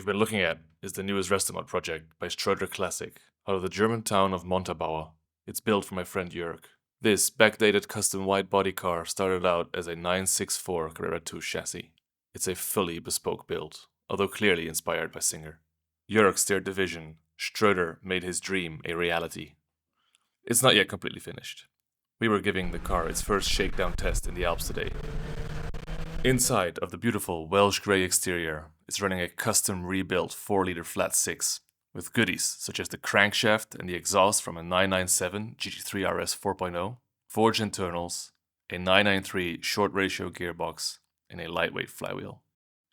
you've been looking at is the newest Restomod project by Stroeder Classic, out of the German town of Montabaur. It's built for my friend Jörg. This backdated custom wide body car started out as a 964 Carrera 2 chassis. It's a fully bespoke build, although clearly inspired by Singer. Jörg steered the vision, Stroeder made his dream a reality. It's not yet completely finished. We were giving the car its first shakedown test in the Alps today. Inside of the beautiful Welsh grey exterior is running a custom rebuilt 4-liter flat 6 with goodies such as the crankshaft and the exhaust from a 997 GT3 RS 4.0, forged internals, a 993 short ratio gearbox, and a lightweight flywheel.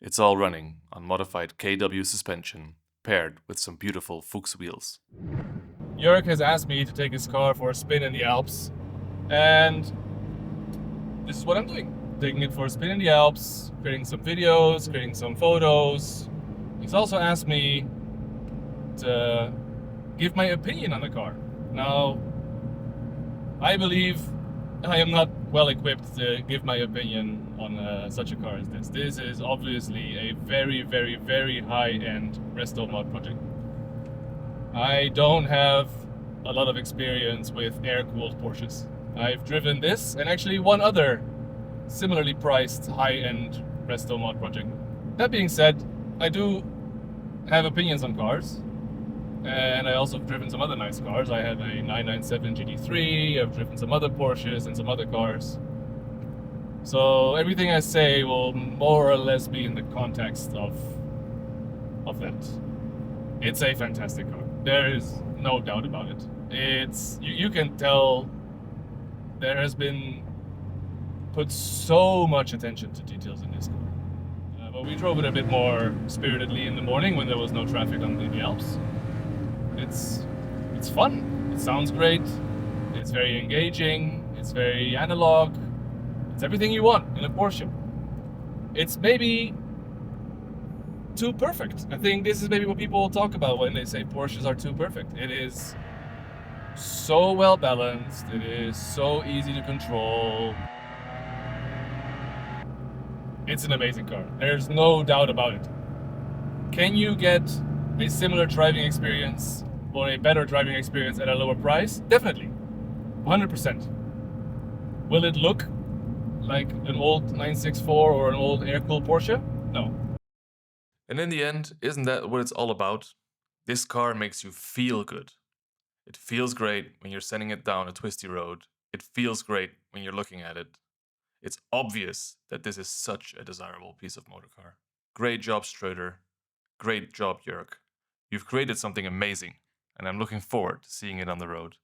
It's all running on modified KW suspension paired with some beautiful Fuchs wheels. Jörg has asked me to take his car for a spin in the Alps, and this is what I'm doing. Taking it for a spin in the Alps, creating some videos, creating some photos. He's also asked me to give my opinion on the car. Now, I believe I am not well equipped to give my opinion on such a car as this. This is obviously a very, very, very high-end Restomod project. I don't have a lot of experience with air-cooled Porsches. I've driven this and actually one other similarly priced high-end Restomod project. That being said, I do have opinions on cars, and I also have driven some other nice cars. I have a 997 GT3, I've driven some other Porsches and some other cars. So everything I say will more or less be in the context of that. It's a fantastic car. There is no doubt about it. You can tell there has been put so much attention to details in this car. But we drove it a bit more spiritedly in the morning when there was no traffic in the Alps. It's fun. It sounds great. It's very engaging. It's very analog. It's everything you want in a Porsche. It's maybe too perfect. I think this is maybe what people talk about when they say Porsches are too perfect. It is so well balanced. It is so easy to control. It's an amazing car. There's no doubt about it. Can you get a similar driving experience or a better driving experience at a lower price? Definitely. 100%. Will it look like an old 964 or an old air-cooled Porsche? No. And in the end, isn't that what it's all about? This car makes you feel good. It feels great when you're sending it down a twisty road. It feels great when you're looking at it. It's obvious that this is such a desirable piece of motor car. Great job, Stroeder. Great job, Jörg. You've created something amazing, and I'm looking forward to seeing it on the road.